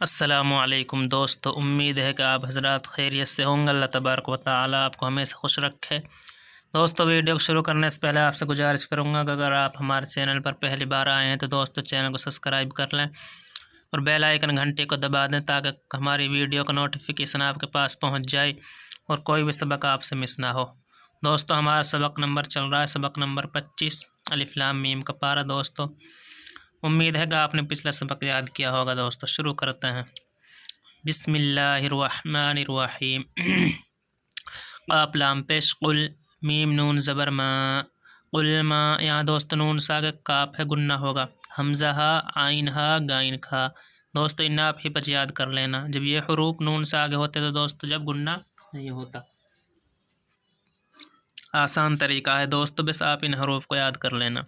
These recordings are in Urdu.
السلام علیکم دوستو، امید ہے کہ آپ حضرات خیریت سے ہوں گے۔ اللہ تبارک و تعالیٰ آپ کو ہمیشہ خوش رکھے۔ دوستو، ویڈیو کو شروع کرنے سے پہلے آپ سے گزارش کروں گا کہ اگر آپ ہمارے چینل پر پہلی بار آئے ہیں تو دوستو چینل کو سبسکرائب کر لیں اور بیل آئیکن گھنٹی کو دبا دیں تاکہ ہماری ویڈیو کا نوٹیفیکیشن آپ کے پاس پہنچ جائے اور کوئی بھی سبق آپ سے مس نہ ہو۔ دوستو، ہمارا سبق نمبر چل رہا ہے سبق نمبر 25 الف لام میم کا پارہ۔ دوستو امید ہے کہ آپ نے پچھلا سبق یاد کیا ہوگا۔ دوستو شروع کرتے ہیں۔ بسم اللہ الرحمن الرحیم۔ قاف لام پیش قل، میم نون زبر ما، قل ما۔ یہاں دوستو نون ساکن کاف ہے، گننا ہوگا۔ حمزہ ہا، عین ہا، غائن کھا۔ دوستو ان آپ ہی بچ یاد کر لینا، جب یہ حروف نون سے آگے ہوتے تو دوستو جب گننا نہیں ہوتا۔ آسان طریقہ ہے دوستو، بس آپ ان حروف کو یاد کر لینا۔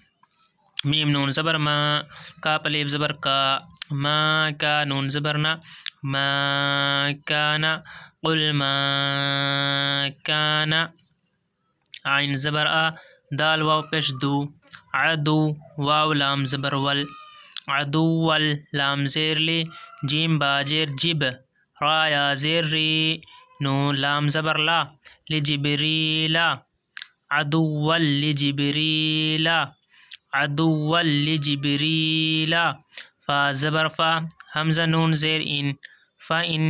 میم نون زبر ما، کاف الف زبر کا، ما کا نون زبر نا، ما کانا، قل ما کانا۔ عین زبر آ، دال واو پیش دو، عدو، واو لام زبر ول، عدو ول، لام زیر لی، جیم با زیر جب، را یا زیر ری، نون لام زبر لا، لجبریلا، عدو ول لجبریلا، عدو لجبریلا۔ فا زبر فا، حمزہ نون زیر ان، فإن،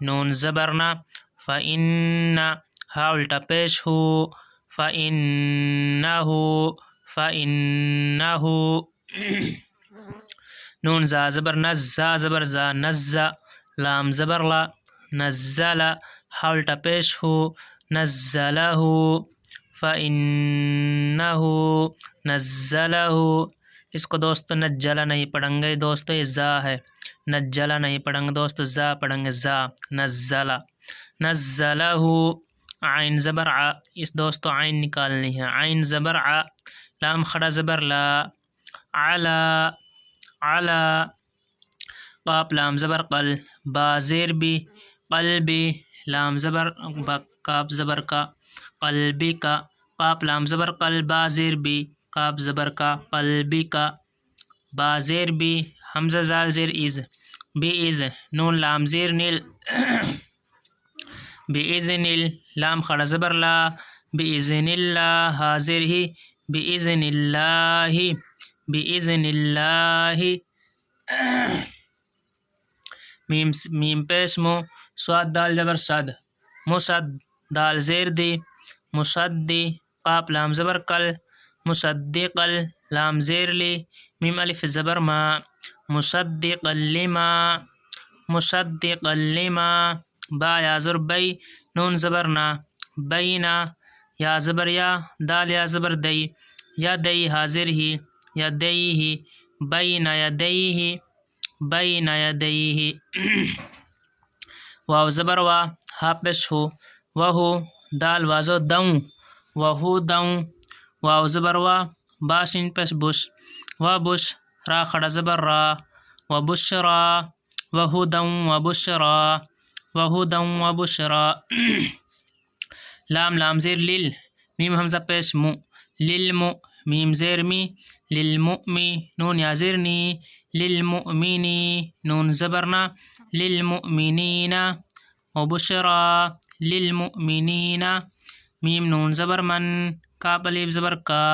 نون زبرنا، فإن، ہا الٹا پیش ہو، فإنہ، فإنہ۔ نون زا زبر نز، زا زبر زا، نزا، لام زبر لا، نزل، ہا الٹا پیش ہو، نزلہ، فإنہ نزلہ۔ اس کو دوستو نجلہ نہیں پڑھیں گے دوستو، یہ زا ہے، نجلہ نہیں پڑھیں گے دوستو، زا پڑھیں گے، زا، نزلہ، نزلہ۔ عین زبر ع، اس دوستو عین نکالنی ہے، عین زبر ع، لام کھڑا زبر لا، علا، علا۔ قاف لام زبر قل، با زیر بی، قلبی، لام زبر کاف زبر کا، قلبی کا۔ قاف لام زبر قل، با زیر بی، کاف زبر کا، قلبی کا، با زیر بی، حمزہ زال زیر از، بی از، نون لام زیر نیل، بإذن ال، لام کھڑا زبر لا، بإذن اللہ، ہا زیر ہی، بإذن اللہ، بإذن اللہ۔ میم پیش مو، صاد دال زبر صد، مصد، دال زیر دی، مصدی۔ قاف لام زبر کل، مصدقل، لام زیر لی، میم الف زبر ما، مصدقا لما، مصدقا لما۔ با یا زبر بی، نون زبر نا، بینا، یا زبر یا، دال یا زبر دی، یا دی حاضر ہی، یا دی ہی، بین یدیہ، بین یدیہ۔ واو زبر وا، ہا پیش ہو، وہو، دال وازو دوں، وہو دوں، واو زبر وا، باشین پیش بش، و بش، را کھڑا زبر را، و بشرا، وہو دوں و بشرا، وہو دوں و بشرا۔ لام زیر لیل، میم حمزہ پیش مو، للمو، میم زیر می، للمؤمی، نون یا زیر نی، للمؤمنی، نون زبرنا، للمؤمنین، و بشرا للمؤمنین۔ میم نون زبر من، کاف الف زبر کا،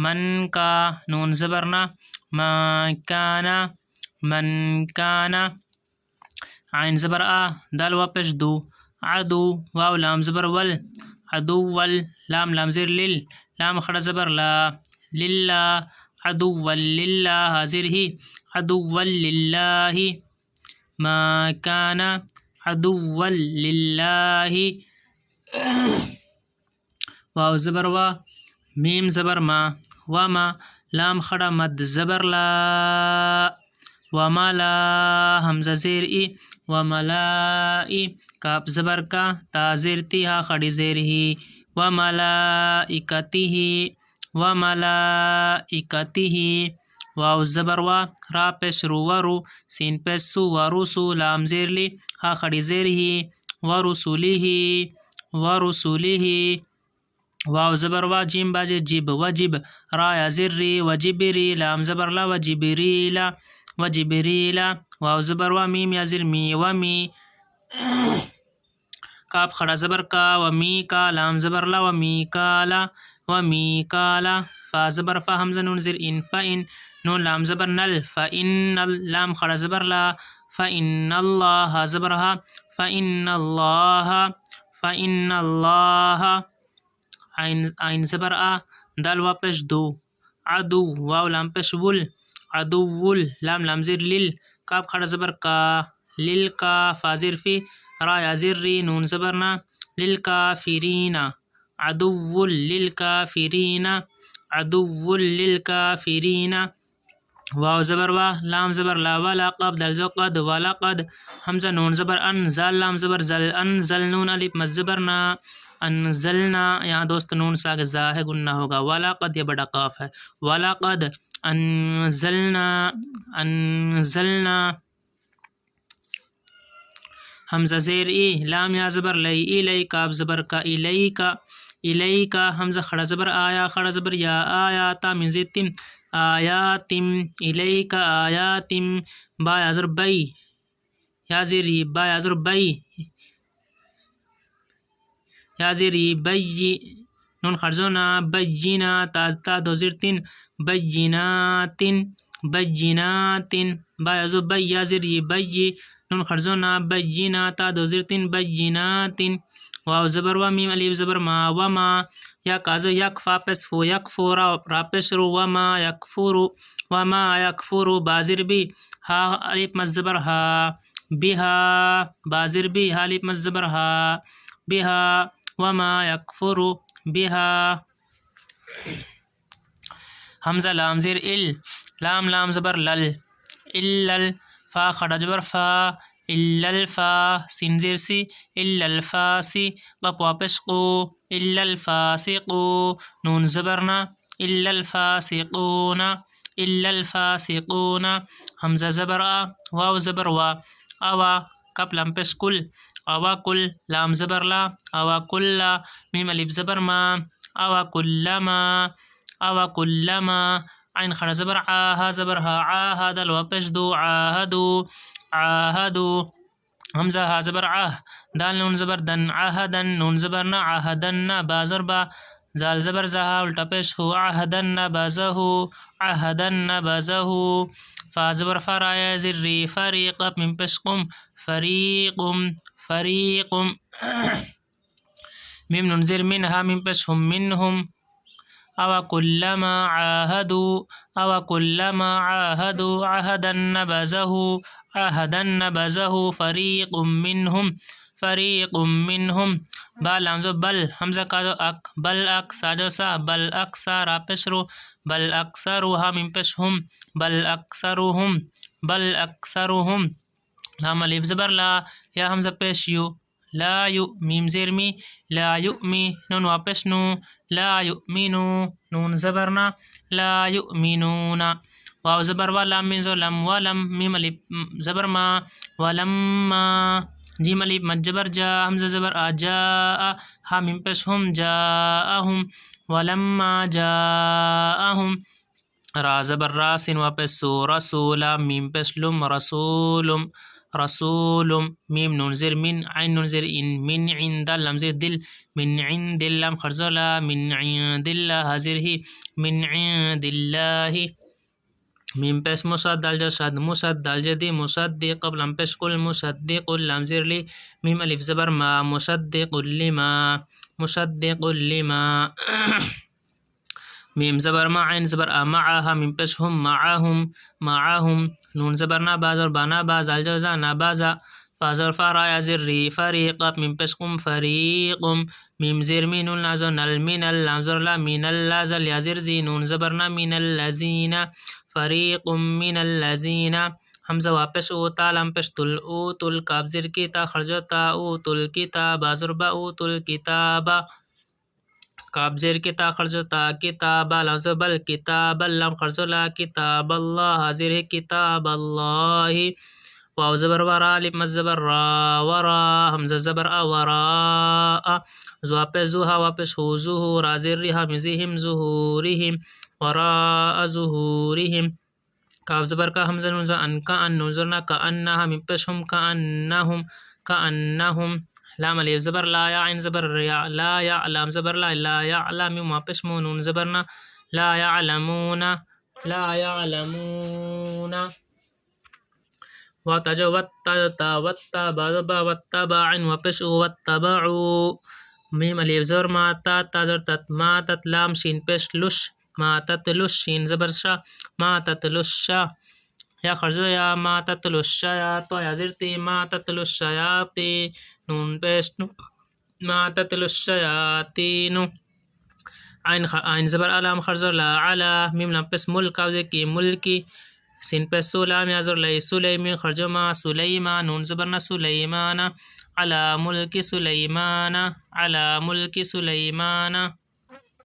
من کا، نون زبرنا، ما کانا، من کانا۔ عین زبر آ، دال وا پیش دو، عدو، واو لام زبر ول، عدو ول، لام زیر لل، لام کھڑا زبر لا، للہ، عدو للہ، حاضر ہی، عدو للہ، ما کان عدو للہ۔ واو زبر وا، میم زبر ما، وما، لام کھڑا مد زبر لا، وملا، حمزہ زیر ای، وملائی، کاف زبر کا، تا زیر تی، ہا کھڑی زیر ہی، وملائکتہ، وملائکتہ۔ واو زبر وا، را پیش رو، ورو، سین پیش سو، ورسو، لام زیر لی، ہا کھڑی زیر ہی، ورسولہ، ورسولہ۔ واو زبر وا، جیم باجے جب، وجب، را یا زر ری، وجبری، لام زبر لا، وجبریلا، وجبریل واو زبر وا میم یا زیر می ومی کاف خڑا زبر کا ومیکا لام زبر لا ومیکالا ومیکالا فا زبر فا حمزہ نون زیر ان فإن نون لام زبر نل فإن لام خڑا زبر لا فإن اللہ زبر ہا فإن اللہ عین زبر آ دال وا پیش دو عدو واو لام پیش ول عدو لام زیر لیل کاف خڑا زبر کا لیل کا فا زیر فی را یا زیر ری نون زبرنا للکافرین عدو للکافرین عدو للکافرین واو زبر وا لام زبر لا والا قب دل زو قد والا قد حمزہ نون زبر ان زال لام زبر زل انزل نون الف مز زبرنا انزلنا یہاں دوست نون ساگ زا ہے گننا ہوگا والا قد یہ بڑا قاف ہے والا قد انزلنا حمزہ زیر ای لام یا زبر لئی الی کاف زبر کا الیکا حمزہ خڑا زبر آیا خڑا زبر یا آیا تا من زیر تم آیاتم الیکا آیاتم با یا زر بی یا زیری با یا زر بی یا زیری بی نون خرزونا بینا تا دو زیر تن بیناتن با یا زر بی یا زیری بی نون خرزونا بینا تا دو زیر تن بیناتن واو زبر و میم الف زبر ما وما یا کازو یکفا پس فو یکفو را پس رو وما یکفورو وما یکفورو بازر بی ها الف مز زبر ها بها بازر بی ها الف مز زبر ها بها وما یکفورو بها حمزہ لام زیر لام زبر لل اللل فا خڑا زبر فا الا الفا سین زیر سی الا الفاسی قف واپس قو الا الفاسقو نون زبرنا الا الفاسقون حمزہ زبر آ واو زبر وا اوا کپ لام پیش کل اوا کل لام زبر لا اوا کل میم الف زبر ما اوا کلما عین خڑا زبر عاها زبر ها عاهد الوا پیش دو عاهدو حمزہ ہا زبر دال نون زبر دن عهدن نون زبرنا عهدن بازر با زال زبر زہا الٹا پیش ہو عهدن بازہو فا زبر فرا یا زر ری فریق من پیش قم فریق میم نون زر منها من پیش ہم منهم او كلما عاهدوا عهدا نبذه فريق منهم با لامزو بل حمزہ کازو اک بل اک ساجو سا بل اکثر پشرو بل اکثرها من پشهم بل اکثرهم لام الف زبر لا یا حمزہ پیش یو لا یو میم زیر می لا یؤمی نون واپس نو لا یؤمنو نون زبرنا لا یؤمنون واو زبر وا لام میم زو لم ولم میم الف زبر ما ولما جیم الف مد زبر جا حمزہ زبر آ جاء ہا میم پیش ہم جاءہم ولما جاءہم را زبر را سین واپس سو رسولا میم پیش لم رسول میم نون زیر من عین نون زیر ان من عند لام زیر دل من عند لام خرزولا من عند اللہ حاضر ہی من عند اللہ میم پیش مصد دال جو شد مصد دال جدی مصدق قبل لام پیش کل مصدق لام زیر لی میم الف زبر ما مصدق لما میم زبر ما عین زبر آ معها میم پیش ہم معهم نون زبر نا بازر بانا باز الجوزا نا بازا فازر فارا یا زر ری فریق میم پیش قم فریق میم زیر می نون لازو نل من لام زر لا من اللازل یا زر زی نون زبر نا من اللذین فریق من اللذین حمزہ واپس اوتا لام پیش تل اوتل کاب زر کی تا خرجو تا اوتل کتاب بازر با اوتل کتابا کاب زیر کتا خرجو تا کتاب لفظ بل کتاب لام خرجو لا کتاب اللہ حاضر ہے کتاب اللہ واو زبر ورا الف مز زبر را ورا حمزہ زبر ا ورا زو واپس زوها واپس ہو ظهور حاضر ری حمزہم ظهورہم وراء ظهورہم کاف زبر کا حمزہ نون زا ان کا ان نون زرنا کا انہا میم پیش ہم کا انہم کا انہم لام الف زبر لا یا عین زبر یا لا یا لام زبر لا لا یا میم پیش مون نون زبرنا لا یعلمون لا یعلمون واتجا واتتا واتبا زبا واتبا عین پیش واتبعوا میم الف زبر ما تا تا زر تت ما تت لام شین پیش لش ما تتلش شین زبر شا ما تتلش یا خرجو یا ما تتلش یا تو یا زرتی ما تتلش یاتی نون پیش نو ما تتلش یاتینو عین زبر علام خرجو لا علا میم لام پیش ملک او کی ملکی سین پیش سولام یا زر لی سلیمی خرجو ما سلیمان نون زبرنا سلیمان علا ملک سلیمان علا ملک سلیمان